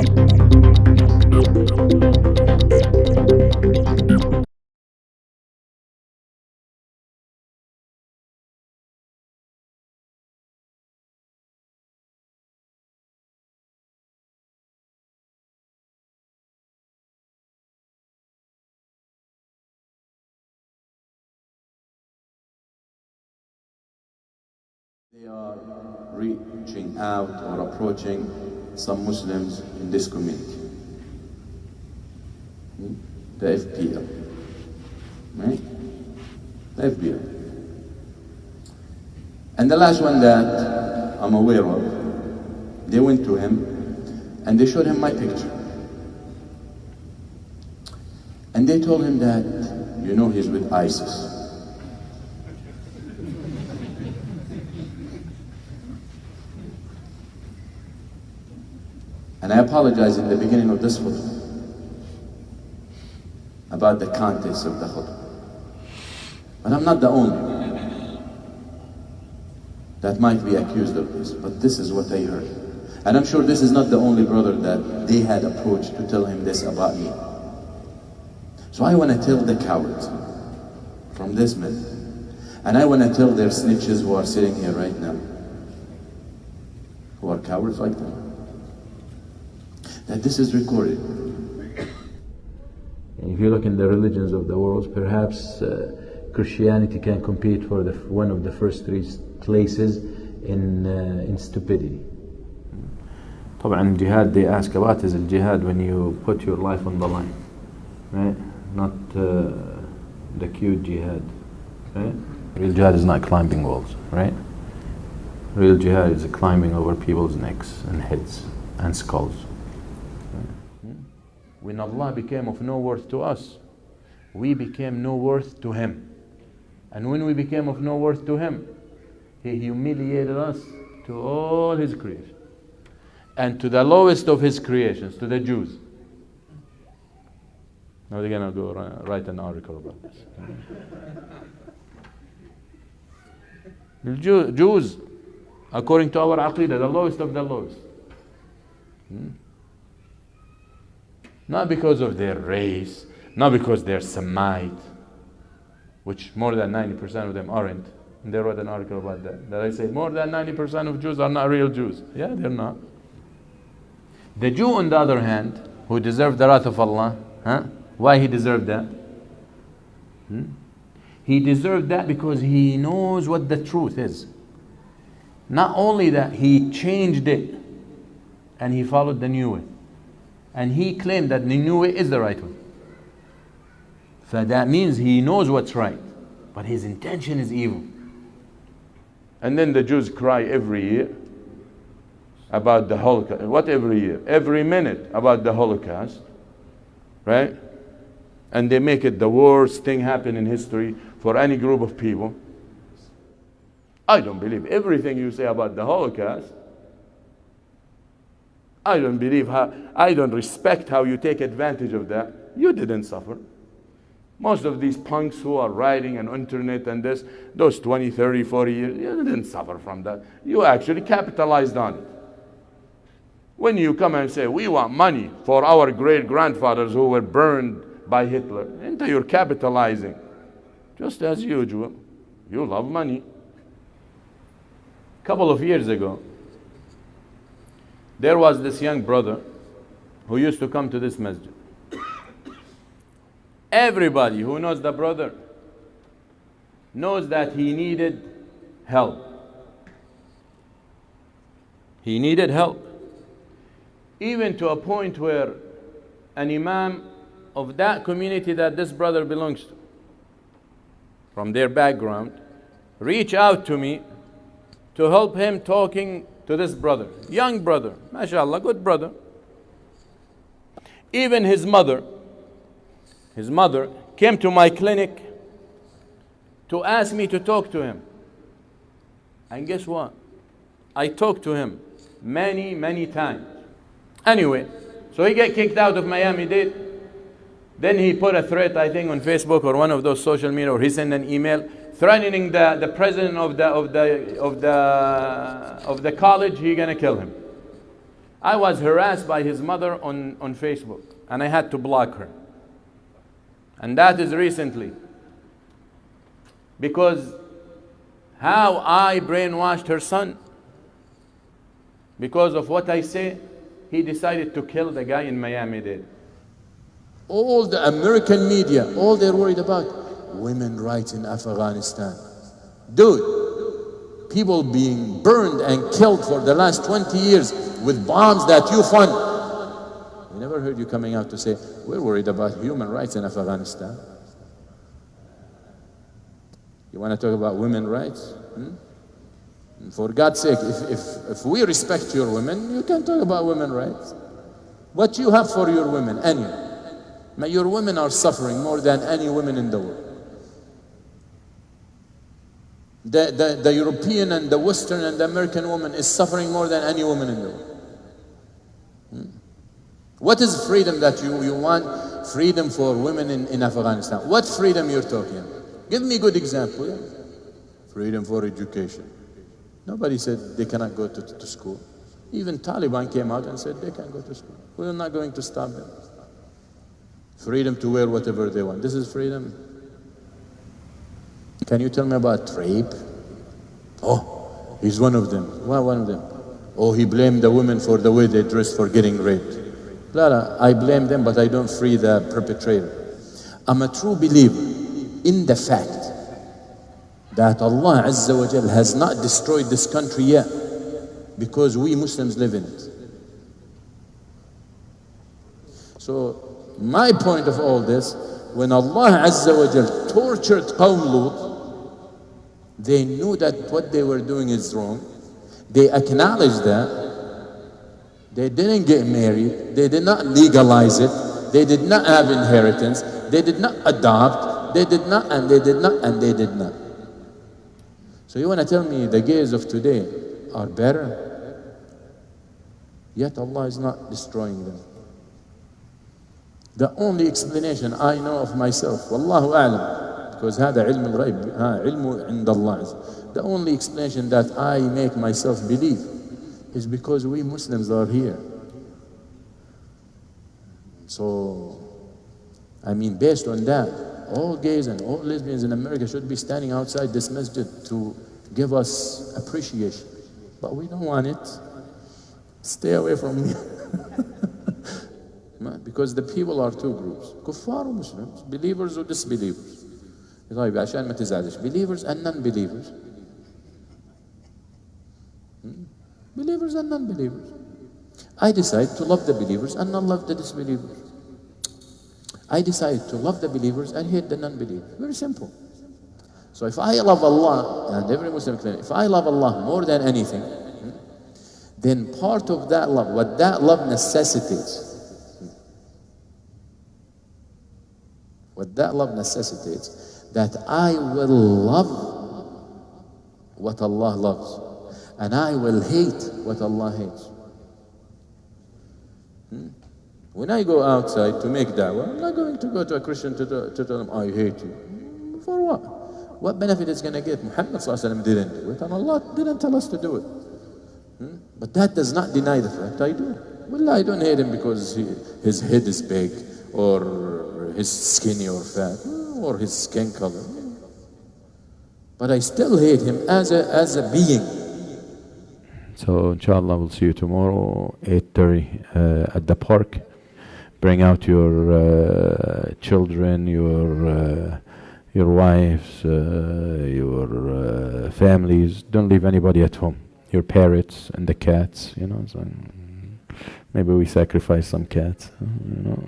They are reaching out or approaching some Muslims in this community. The FPL. Right? The FPL. And the last one that I'm aware of, they went to him and they showed him my picture. And they told him that, you know, he's with ISIS. And I apologize in the beginning of this khutbah about the context of the khutbah. But I'm not the only that might be accused of this, but this is what I heard. And I'm sure this is not the only brother that they had approached to tell him this about me. So I want to tell the cowards from this minute, and I want to tell their snitches who are sitting here right now, who are cowards like them, that this is recorded. If you look in the religions of the world, perhaps Christianity can compete for one of the first three places in stupidity. طبعا jihad, they ask about is jihad when you put your life on the line, right? Not the cute jihad, right? Real jihad is not climbing walls, right? Real jihad is climbing over people's necks and heads and skulls. When Allah became of no worth to us, we became no worth to Him. And when we became of no worth to Him, He humiliated us to all His creation. And to the lowest of His creations, to the Jews. Now they're going to go write an article about this. The Jews, according to our aqidah, the lowest of the lowest. Not because of their race, not because they're Semite, which more than 90% of them aren't. And they wrote an article about that. That I say more than 90% of Jews are not real Jews. Yeah, they're not. The Jew, on the other hand, who deserved the wrath of Allah, why he deserved that? He deserved that because he knows what the truth is. Not only that, he changed it and he followed the new way. And he claimed that the new way is the right way. So that means he knows what's right, but his intention is evil. And then the Jews cry every year about the Holocaust. What every year? Every minute about the Holocaust, right? And they make it the worst thing happen in history for any group of people. I don't believe everything you say about the Holocaust. I don't respect how you take advantage of that. You didn't suffer. Most of these punks who are writing on internet and this, those 20, 30, 40 years, you didn't suffer from that. You actually capitalized on it. When you come and say, we want money for our great-grandfathers who were burned by Hitler, you're capitalizing. Just as usual, you love money. A couple of years ago, there was this young brother who used to come to this masjid. Everybody who knows the brother knows that he needed help. He needed help. Even to a point where an Imam of that community that this brother belongs to, from their background, reached out to me to help him talking to this brother, young brother, mashallah, good brother. Even his mother came to my clinic to ask me to talk to him. And guess what? I talked to him many, many times. Anyway, so he got kicked out of Miami-Dade. Then he put a threat, I think, on Facebook or one of those social media, or he sent an email threatening the president of the college. He's gonna kill him. I was harassed by his mother on Facebook, and I had to block her. And that is recently. Because how I brainwashed her son. Because of what I say, he decided to kill the guy in Miami-Dade. All the American media, all they're worried about, women rights in Afghanistan. Dude, people being burned and killed for the last 20 years with bombs that you fund. We never heard you coming out to say, we're worried about human rights in Afghanistan. You want to talk about women's rights? For God's sake, if we respect your women, you can talk about women's rights. What you have for your women, any. Your women are suffering more than any women in the world. The European and the Western and the American woman is suffering more than any woman in the world. What is freedom that you want? Freedom for women in Afghanistan. What freedom you're talking about? Give me a good example. Yeah? Freedom for education. Nobody said they cannot go to school. Even Taliban came out and said they can go to school. We're not going to stop them. Freedom to wear whatever they want. This is freedom. Can you tell me about rape? Oh, he's one of them. Why one of them? Oh, he blamed the women for the way they dressed for getting raped. I blame them, but I don't free the perpetrator. I'm a true believer in the fact that Allah Azza wa Jal has not destroyed this country yet because we Muslims live in it. So my point of all this, when Allah Azza wa Jal tortured Qawm Lut, they knew that what they were doing is wrong. They acknowledged that. They didn't get married. They did not legalize it. They did not have inheritance. They did not adopt. They did not, and they did not, and they did not. So you want to tell me the gays of today are better? Yet Allah is not destroying them. The only explanation I know of myself, Wallahu a'lam, because هذا علم الغيب, علم عند الله. The only explanation that I make myself believe is because we Muslims are here. So, I mean, based on that, all gays and all lesbians in America should be standing outside this masjid to give us appreciation. But we don't want it. Stay away from me. Because the people are two groups. Kuffar or Muslims, believers or disbelievers. طيب عشان ما تزعلش, believers and non-believers. Believers and non-believers. I decide to love the believers and not love the disbelievers. I decide to love the believers and hate the non-believers. Very simple. So if I love Allah, and every Muslim claims, if I love Allah more than anything, then part of that love, what that love necessitates, that I will love what Allah loves, and I will hate what Allah hates. When I go outside to make da'wah, I'm not going to go to a Christian to tell them, I hate you. For what? What benefit is going to get? Muhammad ﷺ didn't do it, and Allah didn't tell us to do it. But that does not deny the fact I do. Well, I don't hate him because his head is big, or his skinny or fat, or his skin color. But I still hate him as a being. So inshallah we'll see you tomorrow 8:30 at the park. Bring out your children, your wives, your families. Don't leave anybody at home. Your parrots and the cats, you know. So maybe we sacrifice some cats, you know.